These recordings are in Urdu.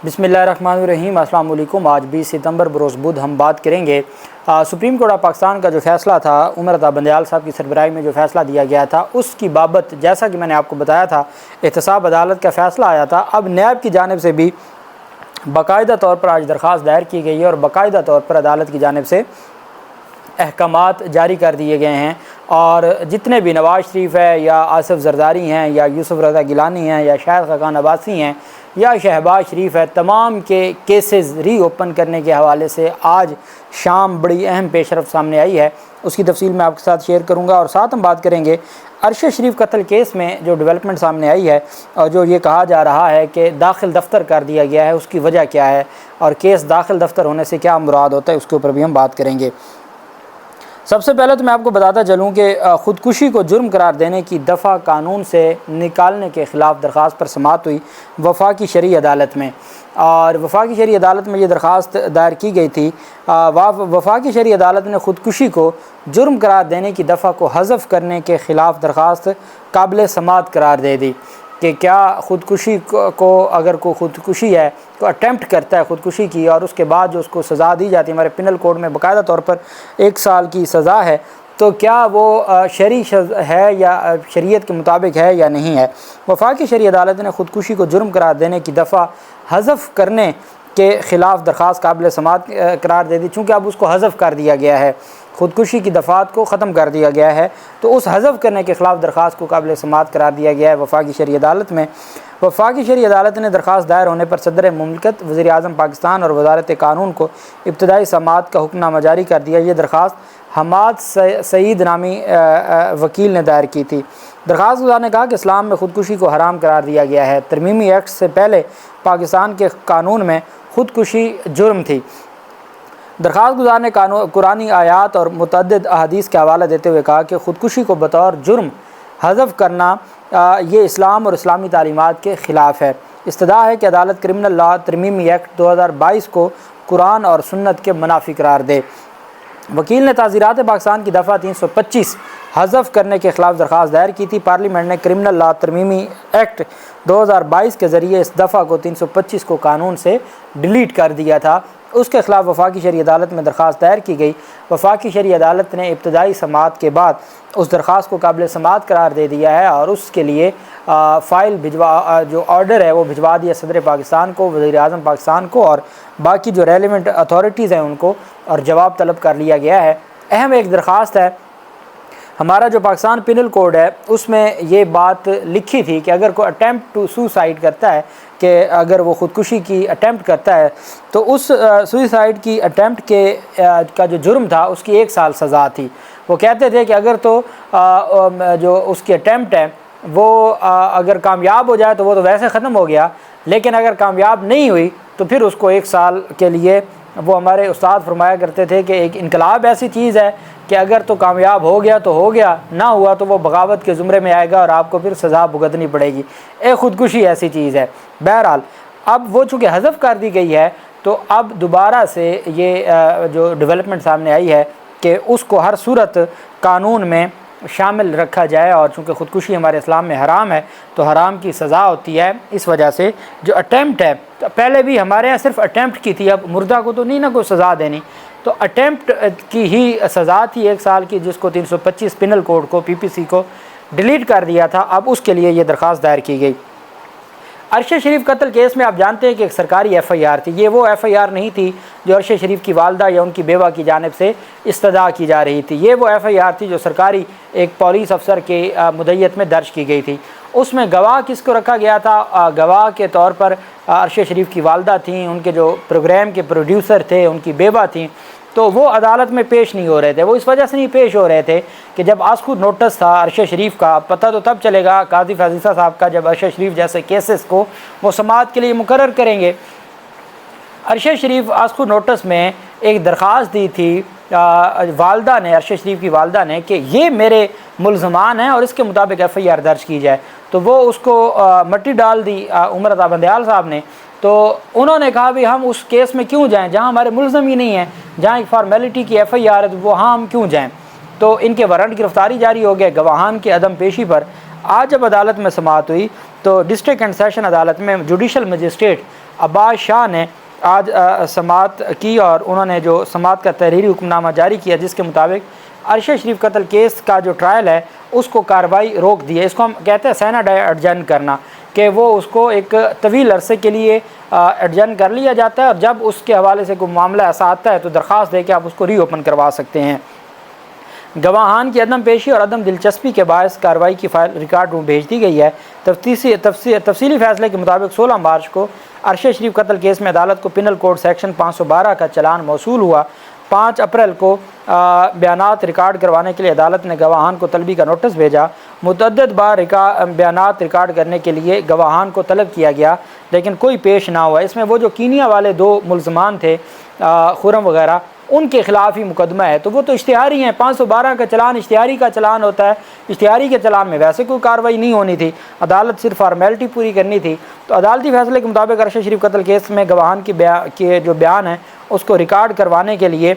بسم اللہ الرحمن الرحیم۔ السلام علیکم۔ آج 20 ستمبر بروز بدھ ہم بات کریں گے سپریم کورٹ آف پاکستان کا جو فیصلہ تھا، عمر عطا بندیال صاحب کی سربراہی میں جو فیصلہ دیا گیا تھا اس کی بابت جیسا کہ میں نے آپ کو بتایا تھا احتساب عدالت کا فیصلہ آیا تھا۔ اب نیب کی جانب سے بھی باقاعدہ طور پر آج درخواست دائر کی گئی ہے اور باقاعدہ طور پر عدالت کی جانب سے احکامات جاری کر دیے گئے ہیں، اور جتنے بھی نواز شریف ہے یا آصف زرداری ہیں یا یوسف رضا گیلانی ہیں یا شاہد خاقان عباسی ہیں یا شہباز شریف ہے، تمام کے کیسز ری اوپن کرنے کے حوالے سے آج شام بڑی اہم پیش رفت سامنے آئی ہے۔ اس کی تفصیل میں آپ کے ساتھ شیئر کروں گا، اور ساتھ ہم بات کریں گے عرشہ شریف قتل کیس میں جو ڈیولپمنٹ سامنے آئی ہے اور جو یہ کہا جا رہا ہے کہ داخل دفتر کر دیا گیا ہے، اس کی وجہ کیا ہے اور کیس داخل دفتر ہونے سے کیا مراد ہوتا ہے، اس کے اوپر بھی ہم بات کریں گے۔ سب سے پہلے تو میں آپ کو بتاتا چلوں کہ خودکشی کو جرم قرار دینے کی دفعہ قانون سے نکالنے کے خلاف درخواست پر سماعت ہوئی وفاقی شرعی عدالت میں، اور وفاقی شرعی عدالت میں یہ درخواست دائر کی گئی تھی۔ وفاقی شرعی عدالت نے خودکشی کو جرم قرار دینے کی دفعہ کو حذف کرنے کے خلاف درخواست قابل سماعت قرار دے دی کہ کیا خودکشی کو اگر کوئی خودکشی ہے، کوئی اٹیمپٹ کرتا ہے خودکشی کی اور اس کے بعد جو اس کو سزا دی جاتی ہے، ہمارے پینل کوڈ میں باقاعدہ طور پر 1 سال کی سزا ہے، تو کیا وہ شرعی ہے یا شریعت کے مطابق ہے یا نہیں ہے۔ وفاقی شرعی عدالت نے خودکشی کو جرم قرار دینے کی دفعہ حذف کرنے کے خلاف درخواست قابل سماعت قرار دے دی، چونکہ اب اس کو حذف کر دیا گیا ہے، خودکشی کی دفعات کو ختم کر دیا گیا ہے، تو اس حذف کرنے کے خلاف درخواست کو قابل سماعت قرار دیا گیا ہے وفاقی شرعی عدالت میں۔ وفاقی شرعی عدالت نے درخواست دائر ہونے پر صدر مملکت، وزیر اعظم پاکستان اور وزارت قانون کو ابتدائی سماعت کا حکم نامہ جاری کر دیا۔ یہ درخواست حماد سعید نامی وکیل نے دائر کی تھی۔ درخواست گزار نے کہا کہ اسلام میں خودکشی کو حرام قرار دیا گیا ہے۔ ترمیمی ایکٹ سے پہلے پاکستان کے قانون میں خودکشی جرم تھی۔ درخواست گزار نے قرآنی آیات اور متعدد احادیث کے حوالہ دیتے ہوئے کہا کہ خودکشی کو بطور جرم حذف کرنا یہ اسلام اور اسلامی تعلیمات کے خلاف ہے۔ استدعا ہے کہ عدالت کرمنل لا ترمیمی ایکٹ 2022 کو قرآن اور سنت کے منافی قرار دے۔ وکیل نے تعزیرات پاکستان کی دفعہ 325 حذف کرنے کے خلاف درخواست دائر کی تھی۔ پارلیمنٹ نے کرمنل لا ترمیمی ایکٹ 2022 کے ذریعے اس دفعہ کو 325 کو قانون سے ڈیلیٹ کر دیا تھا۔ اس کے خلاف وفاقی شرعی عدالت میں درخواست دائر کی گئی۔ وفاقی شرعی عدالت نے ابتدائی سماعت کے بعد اس درخواست کو قابل سماعت قرار دے دیا ہے، اور اس کے لیے فائل جو آرڈر ہے وہ بھجوا دیا صدر پاکستان کو، وزیر اعظم پاکستان کو اور باقی جو ریلیونٹ اتھارٹیز ہیں ان کو، اور جواب طلب کر لیا گیا ہے۔ اہم ایک درخواست ہے، ہمارا جو پاکستان پینل کوڈ ہے اس میں یہ بات لکھی تھی کہ اگر کوئی اٹیمپٹ ٹو سوسائڈ کرتا ہے، کہ اگر وہ خودکشی کی اٹیمپٹ کرتا ہے تو اس سوسائڈ کی اٹیمپٹ کا جو جرم تھا اس کی 1 سال سزا تھی۔ وہ کہتے تھے کہ اگر تو جو اس کی اٹیمپٹ ہے وہ اگر کامیاب ہو جائے تو وہ تو ویسے ختم ہو گیا، لیکن اگر کامیاب نہیں ہوئی تو پھر اس کو 1 سال کے لیے، وہ ہمارے استاد فرمایا کرتے تھے کہ ایک انقلاب ایسی چیز ہے کہ اگر تو کامیاب ہو گیا تو ہو گیا، نہ ہوا تو وہ بغاوت کے زمرے میں آئے گا اور آپ کو پھر سزا بھگتنی پڑے گی۔ ایک خودکشی ایسی چیز ہے۔ بہرحال اب وہ چونکہ حذف کر دی گئی ہے تو اب دوبارہ سے یہ جو ڈیولپمنٹ سامنے آئی ہے کہ اس کو ہر صورت قانون میں شامل رکھا جائے، اور چونکہ خودکشی ہمارے اسلام میں حرام ہے تو حرام کی سزا ہوتی ہے۔ اس وجہ سے جو اٹیمپٹ ہے، پہلے بھی ہمارے یہاں صرف اٹیمپٹ کی تھی، اب مردہ کو تو نہیں نہ کوئی سزا دینی، تو اٹیمپٹ کی ہی سزا تھی 1 سال کی، جس کو 325 پینل کوڈ کو پی پی سی کو ڈیلیٹ کر دیا تھا۔ اب اس کے لیے یہ درخواست دائر کی گئی۔ عرشہ شریف قتل کیس میں آپ جانتے ہیں کہ ایک سرکاری ایف آئی آر تھی۔ یہ وہ ایف آئی آر نہیں تھی جو عرشہ شریف کی والدہ یا ان کی بیوہ کی جانب سے استدعا کی جا رہی تھی، یہ وہ ایف آئی آر تھی جو سرکاری ایک پولیس افسر کے مدعیت میں درج کی گئی تھی۔ اس میں گواہ کس کو رکھا گیا تھا؟ گواہ کے طور پر عرشہ شریف کی والدہ تھیں، ان کے جو پروگرام کے پروڈیوسر تھے ان کی بیوہ تھیں، تو وہ عدالت میں پیش نہیں ہو رہے تھے۔ وہ اس وجہ سے نہیں پیش ہو رہے تھے کہ جب آسکو نوٹس تھا عرشہ شریف کا، پتہ تو تب چلے گا قاضی فیضیسہ صاحب کا جب عرشہ شریف جیسے کیسز کو وہ سماعت کے لیے مقرر کریں گے۔ عرشہ شریف آسکو نوٹس میں ایک درخواست دی تھی والدہ نے، عرشہ شریف کی والدہ نے، کہ یہ میرے ملزمان ہیں اور اس کے مطابق ایف آئی آر درج کی جائے، تو وہ اس کو مٹی ڈال دی عمر عطا بندیال صاحب نے۔ تو انہوں نے کہا بھی ہم اس کیس میں کیوں جائیں جہاں ہمارے ملزم ہی نہیں ہیں، جہاں ایک فارمیلٹی کی ایف آئی آر ہے تو وہاں ہم کیوں جائیں۔ تو ان کے وارنٹ گرفتاری جاری ہو گئے گواہان کے عدم پیشی پر۔ آج جب عدالت میں سماعت ہوئی تو ڈسٹرکٹ اینڈ سیشن عدالت میں جوڈیشل مجسٹریٹ عباس شاہ نے آج سماعت کی اور انہوں نے جو سماعت کا تحریری حکم نامہ جاری کیا جس کے مطابق عرشہ شریف قتل کیس کا جو ٹرائل ہے اس کو کارروائی روک دی ہے۔ اس کو ہم کہتے ہیں سینٹ ایڈجن کرنا، کہ وہ اس کو ایک طویل عرصے کے لیے ایڈجن کر لیا جاتا ہے، اور جب اس کے حوالے سے کوئی معاملہ ایسا آتا ہے تو درخواست دے کے آپ اس کو ری اوپن کروا سکتے ہیں۔ گواہان کی عدم پیشی اور عدم دلچسپی کے باعث کارروائی کی فائل ریکارڈ روم بھیج دی گئی ہے۔ تفصیلی فیصلے کے مطابق 16 مارچ کو عرشہ شریف قتل کیس میں عدالت کو پینل کوڈ سیکشن 512 کا چلان موصول ہوا۔ 5 اپریل کو بیانات ریکارڈ کروانے کے لیے عدالت نے گواہان کو طلبی کا نوٹس بھیجا۔ متعدد بار بیانات ریکارڈ کرنے کے لیے گواہان کو طلب کیا گیا لیکن کوئی پیش نہ ہوا۔ اس میں وہ جو کینیا والے 2 ملزمان تھے خرم وغیرہ، ان کے خلاف ہی مقدمہ ہے، تو وہ تو اشتہاری ہیں۔ 512 کا چلان اشتہاری کا چلان ہوتا ہے، اشتہاری کے چلان میں ویسے کوئی کارروائی نہیں ہونی تھی، عدالت صرف فارمیلٹی پوری کرنی تھی۔ تو عدالتی فیصلے کے مطابق عرشہ شریف قتل کیس میں گواہان کے جو بیان ہیں اس کو ریکارڈ کروانے کے لیے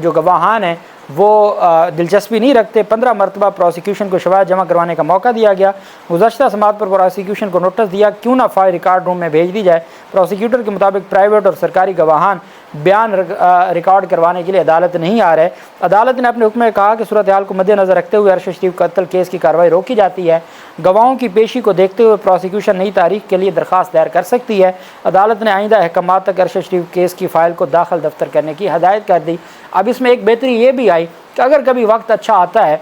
جو گواہان ہیں وہ دلچسپی نہیں رکھتے۔ 15 مرتبہ پروسیکیوشن کو شواہد جمع کروانے کا موقع دیا گیا۔ گزشتہ سماعت پر پروسیکیوشن کو نوٹس دیا کیوں نہ فائل ریکارڈ روم میں بھیج دی جائے۔ پروسیکیوٹر کے مطابق پرائیویٹ اور سرکاری گواہان بیان ریکارڈ کروانے کے لیے عدالت نہیں آ رہے۔ عدالت نے اپنے حکم میں کہا کہ صورتحال کو مد نظر رکھتے ہوئے عرشہ شریف قتل کیس کی کارروائی روکی جاتی ہے۔ گواہوں کی پیشی کو دیکھتے ہوئے پروسیکیوشن نئی تاریخ کے لیے درخواست دائر کر سکتی ہے۔ عدالت نے آئندہ احکامات تک عرشہ شریف کیس کی فائل کو داخل دفتر کرنے کی ہدایت کر دی۔ اب اس میں ایک بہتری یہ بھی آئی کہ اگر کبھی وقت اچھا آتا ہے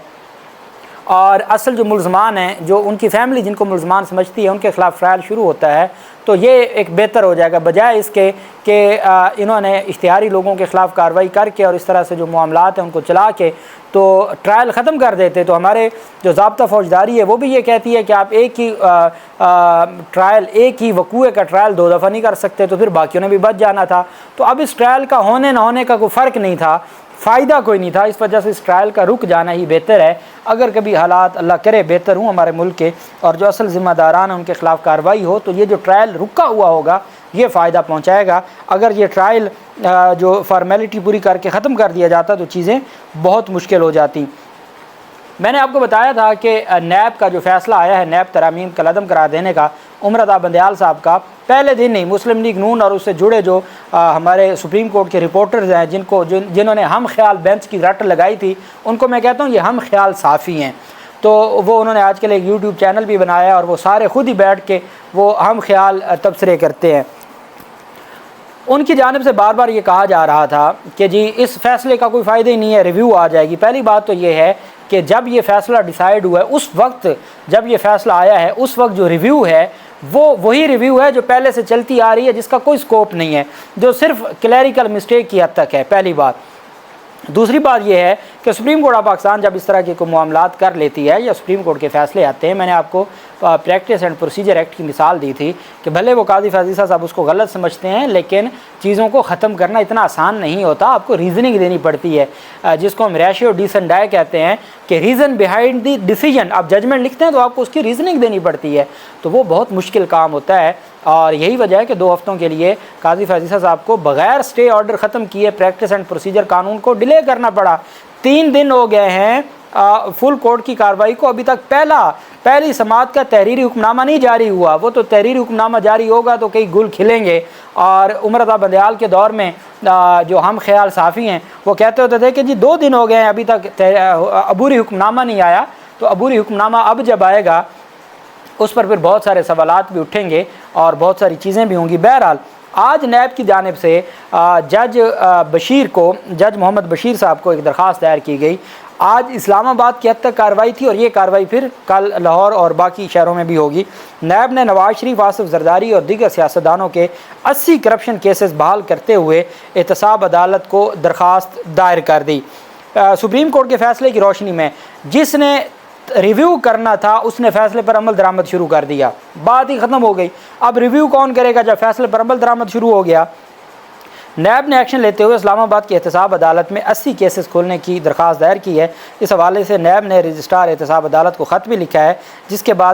اور اصل جو ملزمان ہیں، جو ان کی فیملی جن کو ملزمان سمجھتی ہے، ان کے خلاف ٹرائل شروع ہوتا ہے تو یہ ایک بہتر ہو جائے گا، بجائے اس کے کہ انہوں نے اشتہاری لوگوں کے خلاف کارروائی کر کے اور اس طرح سے جو معاملات ہیں ان کو چلا کے تو ٹرائل ختم کر دیتے۔ تو ہمارے جو ضابطہ فوجداری ہے وہ بھی یہ کہتی ہے کہ آپ ایک ہی ٹرائل، ایک ہی وقوعے کا ٹرائل 2 دفعہ نہیں کر سکتے، تو پھر باقیوں نے بھی بچ جانا تھا۔ تو اب اس ٹرائل کا ہونے نہ ہونے کا کوئی فرق نہیں تھا، فائدہ کوئی نہیں تھا، اس وجہ سے اس ٹرائل کا رک جانا ہی بہتر ہے۔ اگر کبھی حالات اللہ کرے بہتر ہوں ہمارے ملک کے اور جو اصل ذمہ داران ہیں ان کے خلاف کارروائی ہو تو یہ جو ٹرائل رکا ہوا ہوگا یہ فائدہ پہنچائے گا۔ اگر یہ ٹرائل جو فارمیلٹی پوری کر کے ختم کر دیا جاتا تو چیزیں بہت مشکل ہو جاتی۔ میں نے آپ کو بتایا تھا کہ نیب کا جو فیصلہ آیا ہے نیب ترامیم کالعدم قرار دینے کا، عمرتا بندیال صاحب کا پہلے دن نہیں مسلم لیگ نون اور اس سے جڑے جو ہمارے سپریم کورٹ کے رپورٹرز ہیں جنہوں نے ہم خیال بینچ کی رٹ لگائی تھی، ان کو میں کہتا ہوں یہ ہم خیال صافی ہیں۔ تو وہ انہوں نے آج کل ایک یوٹیوب چینل بھی بنایا اور وہ سارے خود ہی بیٹھ کے وہ ہم خیال تبصرے کرتے ہیں۔ ان کی جانب سے بار بار یہ کہا جا رہا تھا کہ جی اس فیصلے کا کوئی فائدہ ہی نہیں ہے، ریویو آ جائے گی۔ پہلی بات تو یہ ہے کہ جب یہ فیصلہ ڈیسائیڈ ہوا ہے اس وقت، جب یہ فیصلہ آیا ہے اس وقت جو ریویو ہے وہ وہی ریویو ہے جو پہلے سے چلتی آ رہی ہے، جس کا کوئی سکوپ نہیں ہے، جو صرف کلیریکل مسٹیک کی حد تک ہے، پہلی بات۔ دوسری بات یہ ہے کہ سپریم کورٹ آف پاکستان جب اس طرح کے کوئی معاملات کر لیتی ہے یا سپریم کورٹ کے فیصلے آتے ہیں، میں نے آپ کو پریکٹس اینڈ پروسیجر ایکٹ کی مثال دی تھی کہ بھلے وہ قاضی فیضیسہ صاحب اس کو غلط سمجھتے ہیں لیکن چیزوں کو ختم کرنا اتنا آسان نہیں ہوتا، آپ کو ریزننگ دینی پڑتی ہے، جس کو ہم ریشیو ڈیسن ڈائی کہتے ہیں کہ ریزن بیہائنڈ دی ڈیسیجن۔ آپ ججمنٹ لکھتے ہیں تو آپ کو اس کی ریزننگ دینی پڑتی ہے، تو وہ بہت مشکل کام ہوتا ہے، اور یہی وجہ ہے کہ 2 ہفتوں کے لیے قاضی فیضیسہ صاحب کو بغیر سٹے آرڈر ختم کیے پریکٹس اینڈ پروسیجر قانون کو ڈیلے کرنا پڑا۔ 3 دن ہو گئے ہیں فل کورٹ کی کارروائی کو، ابھی تک پہلی سماعت کا تحریری حکم نامہ نہیں جاری ہوا۔ وہ تو تحریری حکم نامہ جاری ہوگا تو کئی گل کھلیں گے۔ اور عمرتا بندیال کے دور میں جو ہم خیال صافی ہیں وہ کہتے ہوتے تھے کہ جی 2 دن ہو گئے ہیں ابھی تک عبوری حکم نامہ نہیں آیا، تو عبوری حکم نامہ اب جب آئے گا اس پر پھر بہت سارے سوالات بھی اٹھیں گے اور بہت ساری چیزیں بھی ہوں گی۔ بہرحال آج نیب کی جانب سے جج محمد بشیر صاحب کو ایک درخواست دائر کی گئی۔ آج اسلام آباد کی حد تک کارروائی تھی اور یہ کارروائی پھر کل لاہور اور باقی شہروں میں بھی ہوگی۔ نیب نے نواز شریف، آصف زرداری اور دیگر سیاستدانوں کے 80 کرپشن کیسز بحال کرتے ہوئے احتساب عدالت کو درخواست دائر کر دی۔ سپریم کورٹ کے فیصلے کی روشنی میں جس نے ریویو کرنا تھا اس نے فیصلے پر عمل درآمد شروع کر دیا، بات ہی ختم ہو گئی۔ اب ریویو کون کرے گا جب فیصلے پر عمل درآمد شروع ہو گیا؟ نیب نے ایکشن لیتے ہوئے اسلام آباد کی احتساب عدالت میں 80 کیسز کھولنے کی درخواست دائر کی ہے۔ اس حوالے سے نیب نے رجسٹرار احتساب عدالت کو خط بھی لکھا ہے، جس کے بعد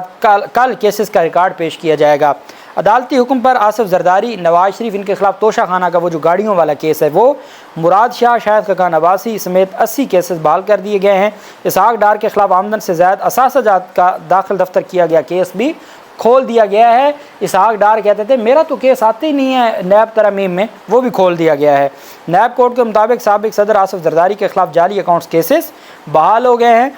کل کیسز کا ریکارڈ پیش کیا جائے گا۔ عدالتی حکم پر آصف زرداری، نواز شریف، ان کے خلاف توشہ خانہ کا وہ جو گاڑیوں والا کیس ہے وہ، مراد شاہ، شاہد خاقان عباسی سمیت 80 کیسز بحال کر دیے گئے ہیں۔ اسحاق ڈار کے خلاف آمدن سے زائد اثاثہ جات کا داخل دفتر کیا گیا کیس بھی کھول دیا گیا ہے۔ اسحاق ڈار کہتے تھے میرا تو کیس آتے ہی نہیں ہے نیب ترمیم میں، وہ بھی کھول دیا گیا ہے۔ نیب کورٹ کے مطابق سابق صدر آصف زرداری کے خلاف جعلی اکاؤنٹس کیسز بحال ہو گئے ہیں۔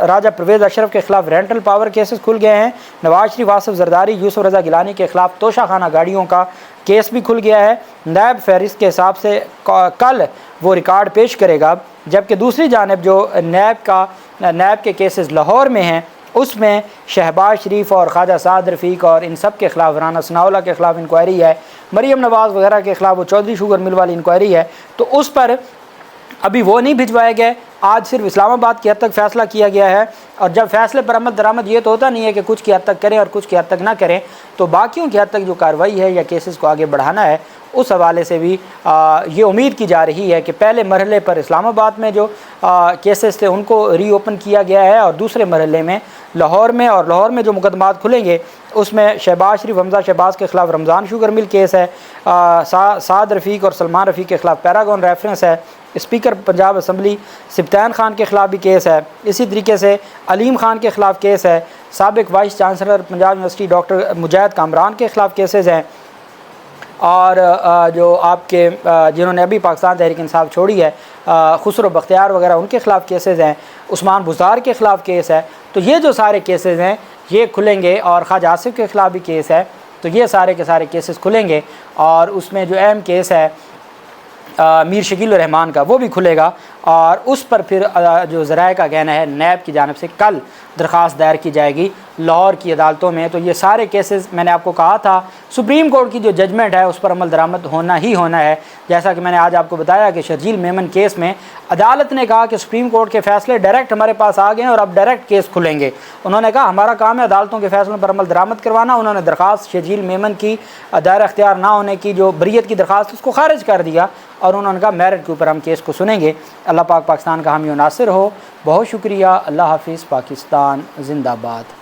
راجہ پرویز اشرف کے خلاف رینٹل پاور کیسز کھل گئے ہیں۔ نواز شریف، آصف زرداری، یوسف رضا گیلانی کے خلاف توشہ خانہ گاڑیوں کا کیس بھی کھل گیا ہے۔ نیب فہرست کے حساب سے کل وہ ریکارڈ پیش کرے گا، جبکہ دوسری جانب جو نیب کے کیسز لاہور میں ہیں اس میں شہباز شریف اور خواجہ سعد رفیق اور ان سب کے خلاف، رانا ثناءاللہ کے خلاف انکوائری ہے، مریم نواز وغیرہ کے خلاف وہ چودھری شوگر مل والی انکوائری ہے، تو اس پر ابھی وہ نہیں بھجوائے گئے۔ آج صرف اسلام آباد کی حد تک فیصلہ کیا گیا ہے، اور جب فیصلے پر عمل درآمد یہ تو ہوتا نہیں ہے کہ کچھ کی حد تک کریں اور کچھ کی حد تک نہ کریں، تو باقیوں کی حد تک جو کارروائی ہے یا کیسز کو آگے بڑھانا ہے اس حوالے سے بھی یہ امید کی جا رہی ہے کہ پہلے مرحلے پر اسلام آباد میں جو کیسز تھے ان کو ری اوپن کیا گیا ہے، اور دوسرے مرحلے میں لاہور میں جو مقدمات کھلیں گے اس میں شہباز شریف، حمزہ شہباز کے خلاف رمضان شوگر مل کیس ہے، سعد رفیق اور سلمان رفیق کے خلاف پیراگون ریفرنس ہے، اسپیکر پنجاب اسمبلی سبطین خان کے خلاف بھی کیس ہے، اسی طریقے سے علیم خان کے خلاف کیس ہے، سابق vice chancellor Punjab university doctor Mujahid Kamran کے خلاف کیسز ہیں، اور جو آپ کے جنہوں نے ابھی پاکستان تحریک انصاف چھوڑی ہے، خسرو بختیار وغیرہ، ان کے خلاف کیسز ہیں، عثمان بزدار کے خلاف کیس ہے۔ تو یہ جو سارے کیسز ہیں یہ کھلیں گے، اور خواجہ آصف کے خلاف بھی کیس ہے، تو یہ سارے کے سارے کیسز کھلیں گے، اور اس میں جو اہم کیس ہے میر شکیل الرحمان کا وہ بھی کھلے گا، اور اس پر پھر جو ذرائع کا کہنا ہے نیب کی جانب سے کل درخواست دائر کی جائے گی لاہور کی عدالتوں میں۔ تو یہ سارے کیسز میں نے آپ کو کہا تھا سپریم کورٹ کی جو ججمنٹ ہے اس پر عمل درآمد ہونا ہی ہونا ہے، جیسا کہ میں نے آج آپ کو بتایا کہ شرجیل میمن کیس میں عدالت نے کہا کہ سپریم کورٹ کے فیصلے ڈائریکٹ ہمارے پاس آ گئے ہیں اور اب ڈائریکٹ کیس کھلیں گے۔ انہوں نے کہا ہمارا کام ہے عدالتوں کے فیصلوں پر عمل درآمد کروانا۔ انہوں نے درخواست شرجیل میمن کی دائرہ اختیار نہ ہونے کی جو بریت کی درخواست اس کو خارج کر دیا، اور انہوں نے کہا میرٹ کے اوپر ہم کیس کو سنیں گے۔ اللہ پاک پاکستان کا حامی و ناصر ہو۔ بہت شکریہ۔ اللہ حافظ۔ پاکستان زندہ باد۔